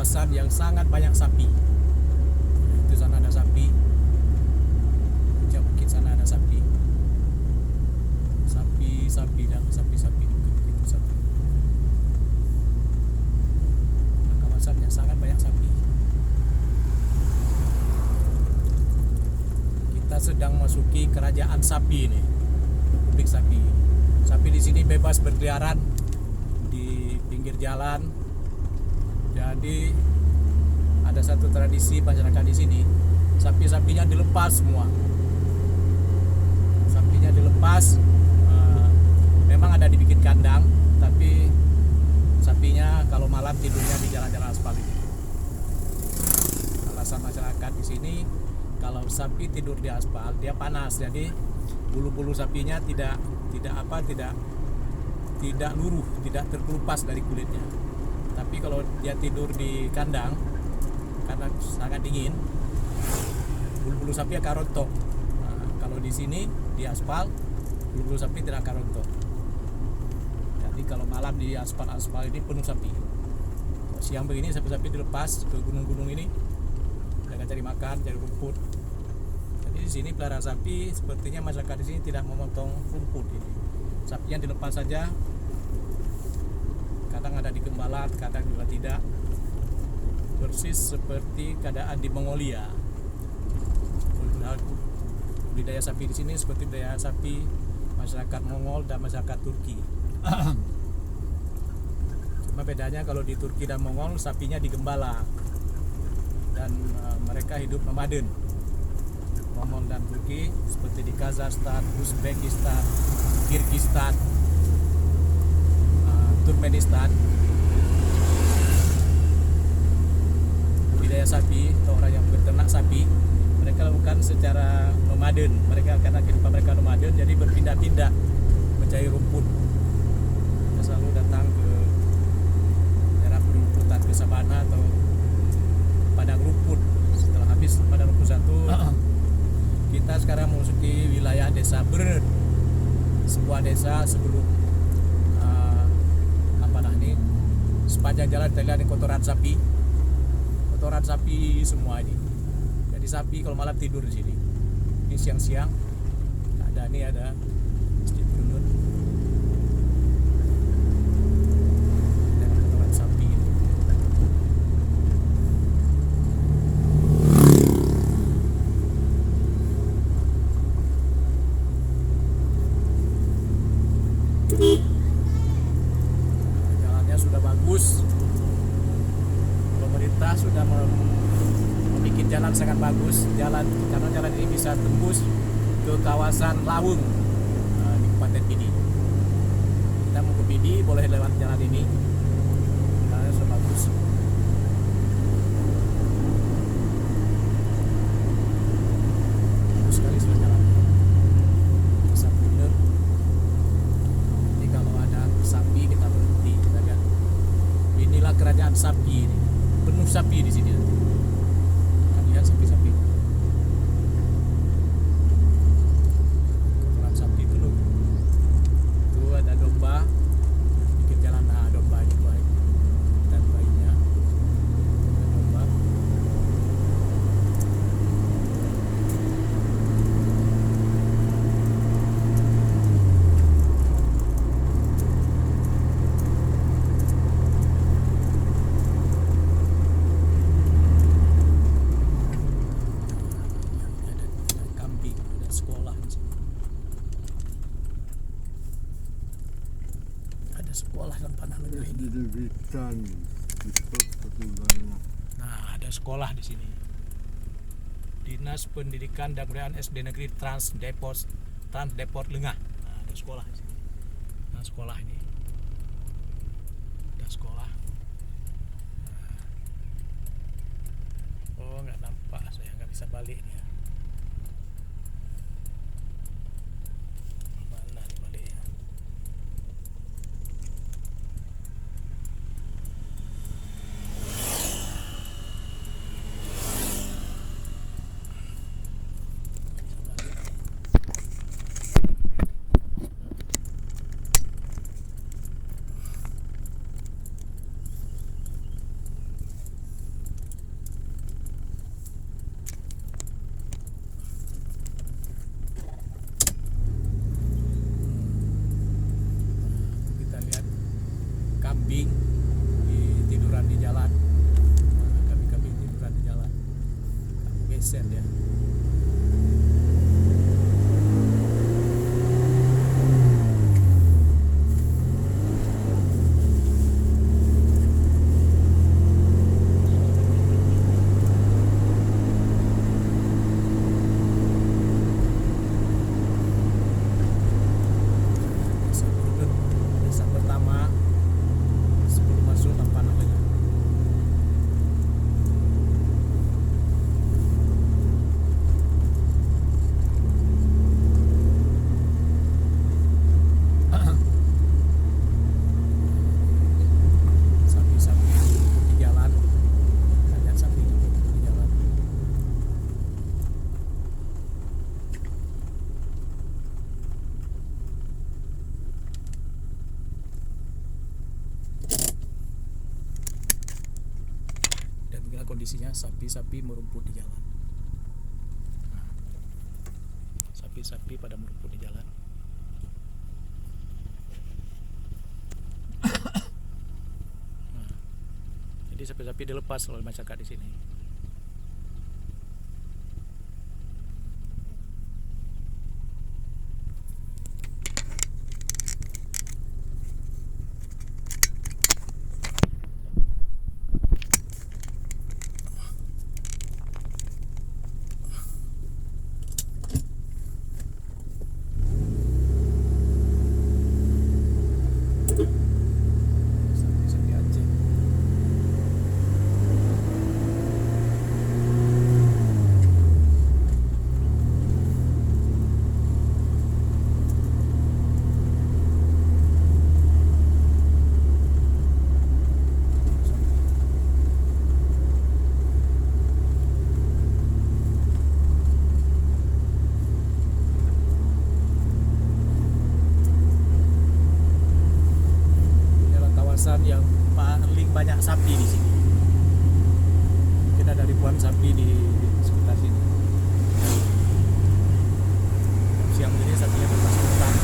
kawasan yang sangat banyak sapi. Itu sana ada sapi, puncak bukit sana ada sapi, dan sapi itu sapi. Nah, kawasan yang sangat banyak sapi. Kita sedang masuki kerajaan sapi ini, Republik Sapi. Sapi di sini bebas berkeliaran di pinggir jalan. Jadi ada satu tradisi masyarakat di sini, sapi-sapinya dilepas semua. Sapinya dilepas, memang ada dibikin kandang, tapi sapinya kalau malam tidurnya di jalan-jalan aspal ini. Alasan masyarakat di sini, kalau sapi tidur di aspal dia panas, jadi bulu-bulu sapinya tidak luruh, tidak terkelupas dari kulitnya. Tapi kalau dia tidur di kandang karena sangat dingin, bulu-bulu sapi akan rontok. Nah, kalau di sini di aspal, bulu-bulu sapi tidak akan rontok. Jadi kalau malam di aspal ini penuh sapi. Siang begini sapi-sapi dilepas ke gunung-gunung ini, mereka cari makan, cari rumput. Jadi di sini pelihara sapi, sepertinya masyarakat di sini tidak memotong rumput ini. Sapinya dilepas saja. Kadang ada di Gembala, kadang juga tidak. Persis seperti keadaan di Mongolia. Budidaya sapi di sini seperti budidaya sapi masyarakat Mongol dan masyarakat Turki. Cuma bedanya kalau di Turki dan Mongol sapinya digembala dan mereka hidup nomaden. Mongol dan Turki seperti di Kazakhstan, Uzbekistan, Kirgistan, Turkmenistan, budidaya sapi atau orang yang berternak sapi mereka lakukan secara nomaden. Mereka karena kehidupan mereka nomaden, jadi berpindah-pindah mencari rumput. Mereka selalu datang ke daerah perumputan, ke sabana atau padang rumput. Setelah habis padang rumput satu, kita sekarang memasuki wilayah desa Beret, sebuah desa sebelum sepanjang jalan kita lihat kotoran sapi semua ini. Jadi sapi kalau malam tidur di sini. Ini siang-siang ada masjid Brunut dan kotoran sapi ini. Sudah bagus, pemerintah sudah membuat jalan sangat bagus, karena jalan ini bisa tembus ke kawasan Lawung di Kabupaten Pidi. Kita mau ke Pidi boleh lewat jalan ini, jalannya sudah bagus. Bagus sekali sudah jalan. Bisa bener. Jadi kalau ada sapi kita berhenti, kita lihat. Inilah kerajaan sapi ini, penuh sapi di sini. Kita lihat sapi-sapi. Kotoran sapi penuh. Itu ada domba, sedikit jalan domba ini baik dan bayinya. Ada domba. Sekolah dan panah negeri. Nah, ada sekolah di sini. Dinas Pendidikan dan Kebudayaan SD Negeri Trans Depot Lengah. Nah, ada sekolah di sini. Nah, sekolah ini. Ada sekolah. Oh, nggak nampak, saya nggak bisa balik nih. Mana nih baliknya? kondisinya sapi-sapi merumput di jalan. Nah, sapi-sapi pada merumput di jalan. Nah, jadi sapi-sapi dilepas oleh masyarakat di sini. Sapi Aceh. Inilah kawasan yang paling banyak sapi di sini. Mungkin ada ribuan sapi di sekitar sini. Siang ini sapinya lepas ke hutan.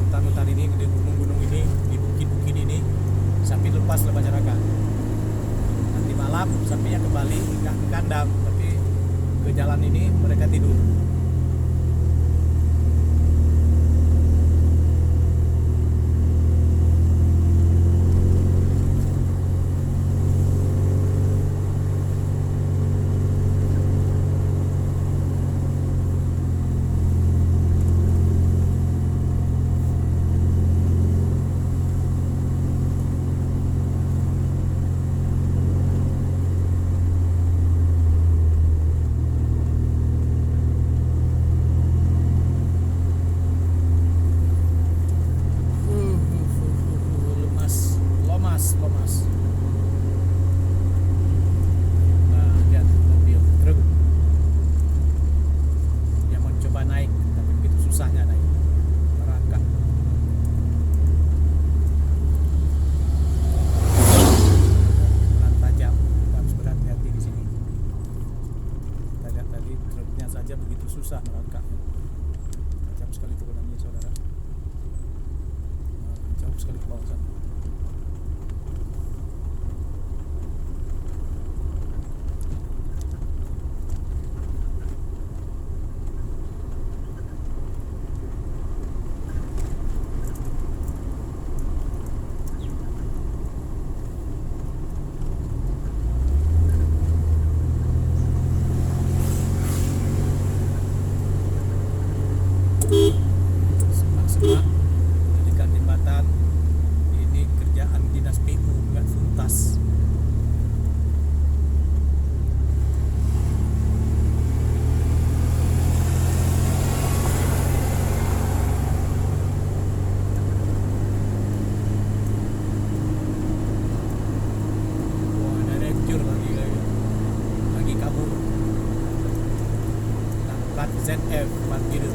Hutan-hutan ini, di gunung-gunung ini, di bukit-bukit ini, sapi lepas oleh masyarakat. Nanti malam sapinya kembali nggak ke kandang, tapi ke jalan ini mereka tidur. Lomas. Nah, lihat mobil truk yang mencoba naik, tapi begitu susahnya naik, merangkak. Jalan tajam, kita harus berhati-hati di sini. Kita lihat tadi truknya saja begitu susah merangkak. Tajam sekali turunannya, saudara. Nah, jauh sekali ke bawah sana. Semak-semak di dekat jembatan ini kerjaan dinas PU nggak tuntas. Wah, ada ranger lagi kabur. Plat ZF parkir.